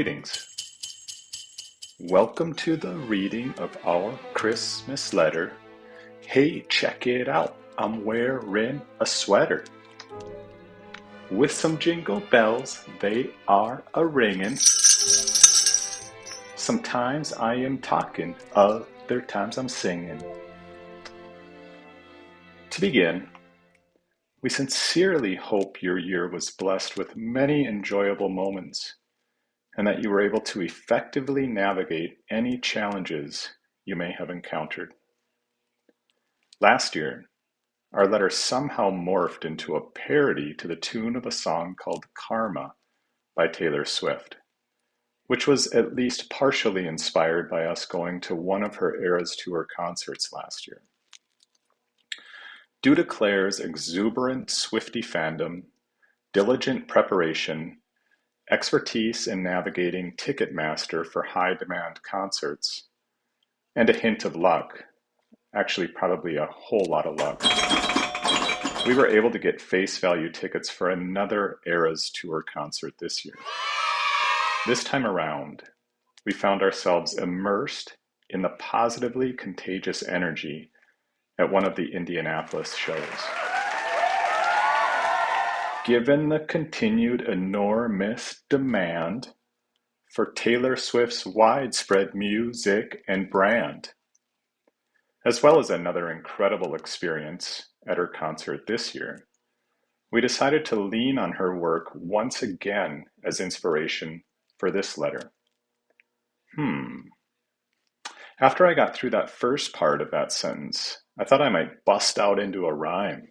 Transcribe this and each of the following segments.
Greetings. Welcome to the reading of our Christmas letter. Hey, check it out. I'm wearing a sweater. With some jingle bells, they are a-ringin. Sometimes I am talking, other times I'm singing. To begin, we sincerely hope your year was blessed with many enjoyable moments and that you were able to effectively navigate any challenges you may have encountered. Last year, our letter somehow morphed into a parody to the tune of a song called Karma by Taylor Swift, which was at least partially inspired by us going to one of her Eras Tour concerts last year. Due to Claire's exuberant Swiftie fandom, diligent preparation, expertise in navigating Ticketmaster for high-demand concerts, and a hint of luck, actually probably a whole lot of luck, we were able to get face value tickets for another Eras Tour concert this year. This time around, we found ourselves immersed in the positively contagious energy at one of the Indianapolis shows. Given the continued enormous demand for Taylor Swift's widespread music and brand, as well as another incredible experience at her concert this year, we decided to lean on her work once again as inspiration for this letter. After I got through that first part of that sentence, I thought I might bust out into a rhyme.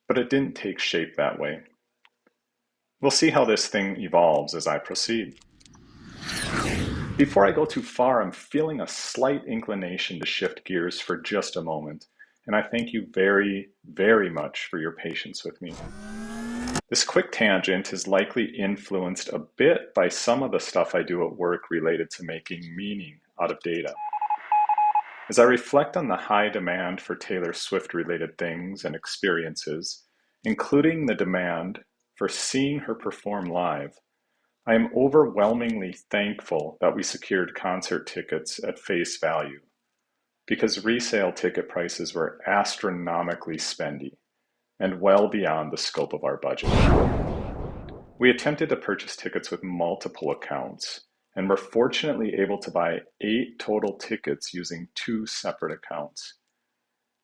But it didn't take shape that way. We'll see how this thing evolves as I proceed. Before I go too far, I'm feeling a slight inclination to shift gears for just a moment, and I thank you very, very much for your patience with me. This quick tangent is likely influenced a bit by some of the stuff I do at work related to making meaning out of data. As I reflect on the high demand for Taylor Swift-related things and experiences, including the demand for seeing her perform live, I am overwhelmingly thankful that we secured concert tickets at face value, because resale ticket prices were astronomically spendy and well beyond the scope of our budget. We attempted to purchase tickets with multiple accounts, and were fortunately able to buy 8 total tickets using 2 separate accounts.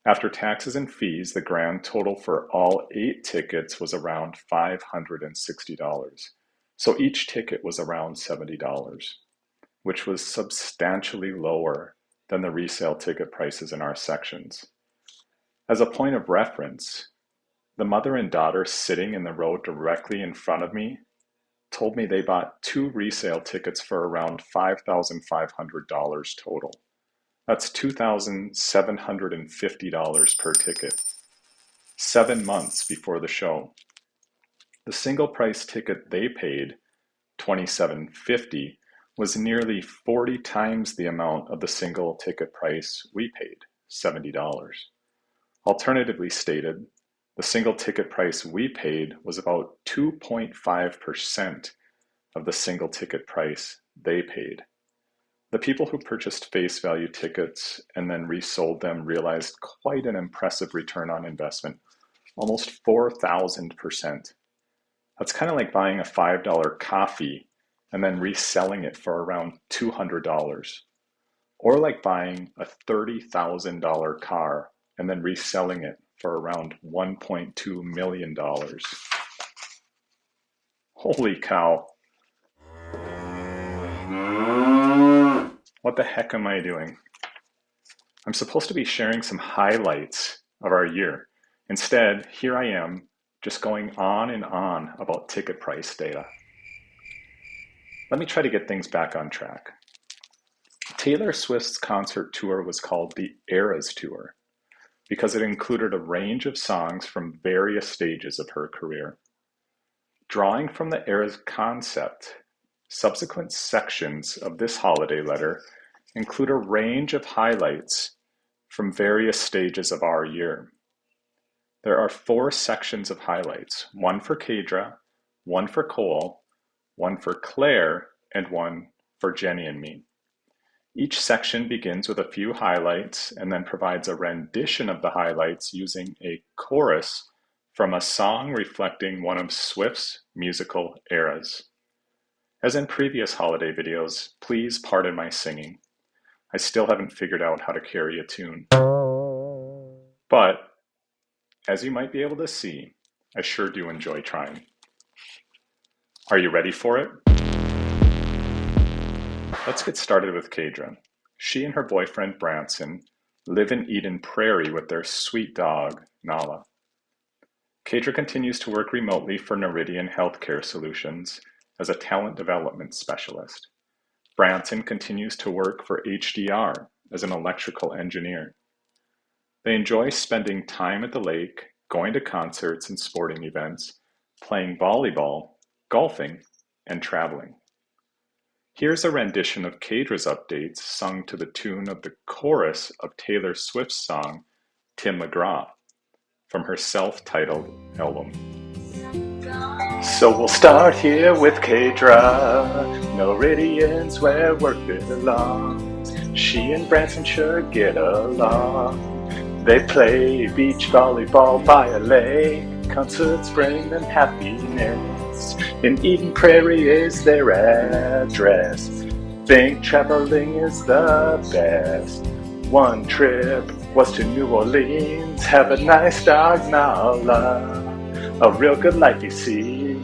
After taxes and fees, the grand total for all 8 tickets was around $560. So each ticket was around $70, which was substantially lower than the resale ticket prices in our sections. As a point of reference, the mother and daughter sitting in the row directly in front of me told me they bought 2 resale tickets for around $5,500 total. That's $2,750 per ticket, 7 months before the show. The single price ticket they paid, $2,750, was nearly 40 times the amount of the single ticket price we paid, $70. Alternatively stated, the single ticket price we paid was about 2.5% of the single ticket price they paid. The people who purchased face value tickets and then resold them realized quite an impressive return on investment, almost 4,000%. That's kind of like buying a $5 coffee and then reselling it for around $200, or like buying a $30,000 car and then reselling it for around $1.2 million. Holy cow. What the heck am I doing? I'm supposed to be sharing some highlights of our year. Instead, here I am, just going on and on about ticket price data. Let me try to get things back on track. Taylor Swift's concert tour was called the Eras Tour, because it included a range of songs from various stages of her career. Drawing from the Eras concept, subsequent sections of this holiday letter include a range of highlights from various stages of our year. There are 4 sections of highlights, one for Kadra, one for Cole, one for Claire, and one for Jenny and me. Each section begins with a few highlights and then provides a rendition of the highlights using a chorus from a song reflecting one of Swift's musical eras. As in previous holiday videos, please pardon my singing. I still haven't figured out how to carry a tune. But, as you might be able to see, I sure do enjoy trying. Are you ready for it? Let's get started with Kadra. She and her boyfriend Branson live in Eden Prairie with their sweet dog, Nala. Kadra continues to work remotely for Noridian Healthcare Solutions as a talent development specialist. Branson continues to work for HDR as an electrical engineer. They enjoy spending time at the lake, going to concerts and sporting events, playing volleyball, golfing, and traveling. Here's a rendition of Kadra's updates sung to the tune of the chorus of Taylor Swift's song, Tim McGraw, from her self-titled album. So we'll start here with Kadra, Noridian's where work belongs. She and Branson sure get along. They play beach volleyball by a lake, concerts bring them happiness. In Eden Prairie is their address. Think traveling is the best. One trip was to New Orleans. Have a nice dog, Nala. A real good life, you see.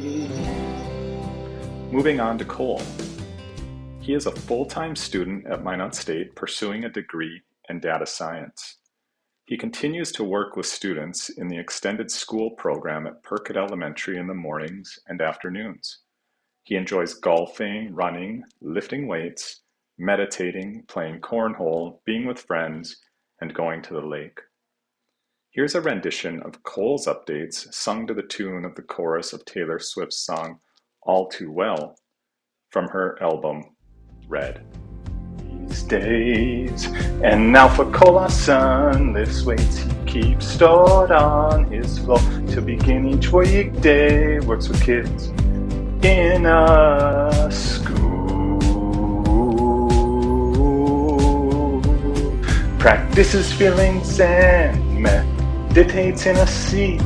Moving on to Cole. He is a full-time student at Minot State pursuing a degree in data science. He continues to work with students in the extended school program at Perkett Elementary in the mornings and afternoons. He enjoys golfing, running, lifting weights, meditating, playing cornhole, being with friends, and going to the lake. Here's a rendition of Cole's updates sung to the tune of the chorus of Taylor Swift's song All Too Well from her album Red. These days, and now for Cole our son, lifts weights he keeps stored on his floor to begin each weekday, works with kids in a school, practices feelings and meditates in a seat,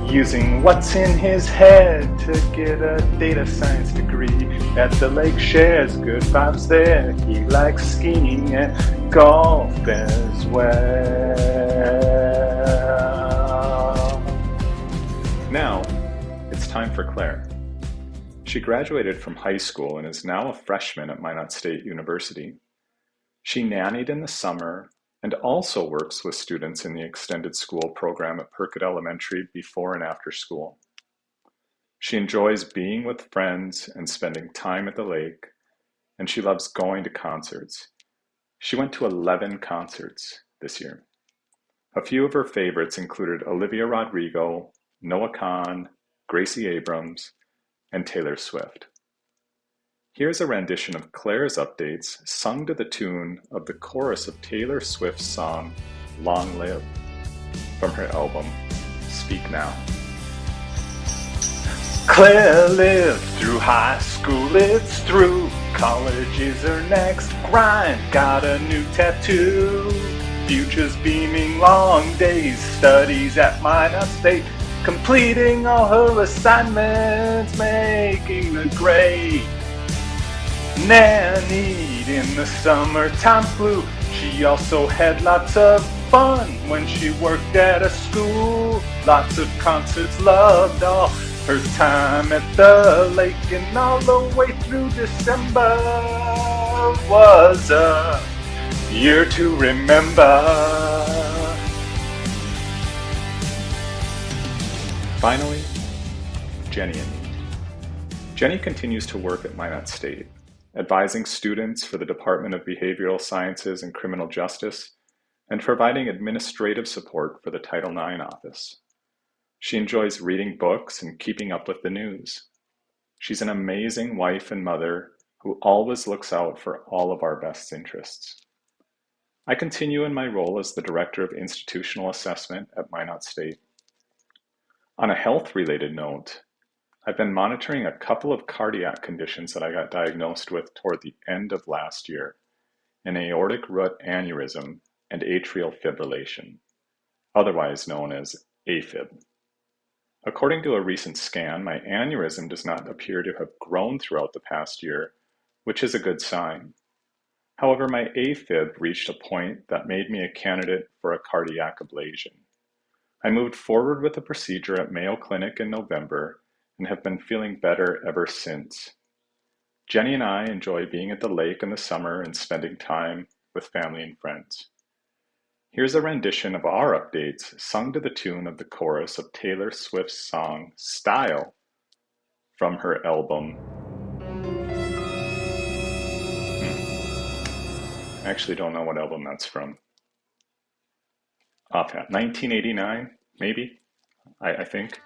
using what's in his head to get a data science degree. At the lake shares good vibes there. He likes skiing and golf as well. Now, it's time for Claire. She graduated from high school and is now a freshman at Minot State University. She nannied in the summer and also works with students in the extended school program at Perkett Elementary before and after school. She enjoys being with friends and spending time at the lake, and she loves going to concerts. She went to 11 concerts this year. A few of her favorites included Olivia Rodrigo, Noah Kahan, Gracie Abrams, and Taylor Swift. Here's a rendition of Claire's updates sung to the tune of the chorus of Taylor Swift's song Long Live from her album Speak Now. Claire lived through high school, it's through. College is her next grind, got a new tattoo. Future's beaming, long days, studies at Minot State, completing all her assignments, making the grade. Nannied in the summertime flu. She also had lots of fun when she worked at a school. Lots of concerts, loved all her time at the lake, and all the way through December was a year to remember. Finally, Jenny and me. Jenny continues to work at Minot State, advising students for the Department of Behavioral Sciences and Criminal Justice, and providing administrative support for the Title IX office. She enjoys reading books and keeping up with the news. She's an amazing wife and mother who always looks out for all of our best interests. I continue in my role as the Director of Institutional Assessment at Minot State. On a health-related note, I've been monitoring a couple of cardiac conditions that I got diagnosed with toward the end of last year, an aortic root aneurysm and atrial fibrillation, otherwise known as AFib. According to a recent scan, my aneurysm does not appear to have grown throughout the past year, which is a good sign. However, my AFib reached a point that made me a candidate for a cardiac ablation. I moved forward with the procedure at Mayo Clinic in November and have been feeling better ever since. Jenny and I enjoy being at the lake in the summer and spending time with family and friends. Here's a rendition of our updates sung to the tune of the chorus of Taylor Swift's song Style from her album. I actually don't know what album that's from. Offhand, 1989, maybe? I think.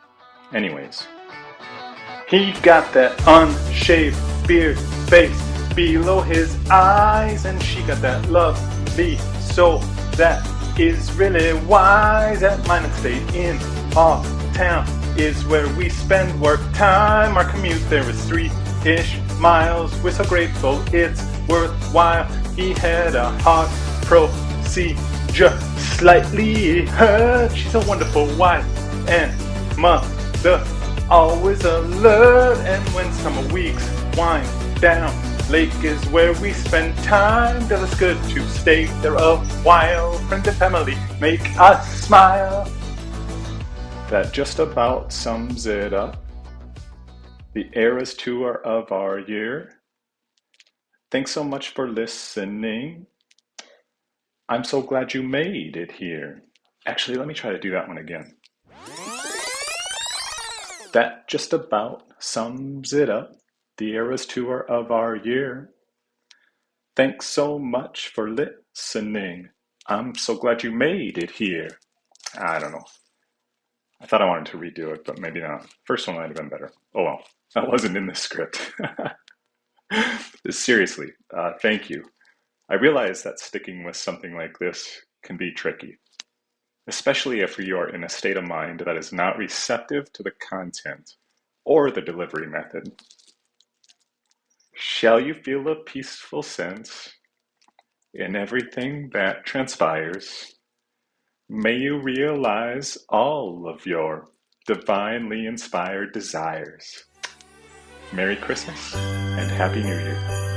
Anyways. He got that unshaved beard face below his eyes, and she got that lovely soul that is really wise. At mine and stayed in off town is where we spend work time. Our commute there is 3-ish miles. We're so grateful it's worthwhile. He had a heart procedure, slightly hurt. She's a wonderful wife and mother, always alert. And when summer weeks wind down, lake is where we spend time. Feels good to stay there a while. Friends and family make us smile. That just about sums it up. The Eras Tour of our year. Thanks so much for listening. I'm so glad you made it here. Actually, let me try to do that one again. That just about sums it up. The Eras Tour of our year. Thanks so much for listening. I'm so glad you made it here. I don't know. I thought I wanted to redo it, but maybe not. First one might have been better. Oh well, that wasn't in the script. Seriously, thank you. I realize that sticking with something like this can be tricky, especially if you are in a state of mind that is not receptive to the content or the delivery method. Shall you feel a peaceful sense in everything that transpires? May you realize all of your divinely inspired desires. Merry Christmas and Happy New Year.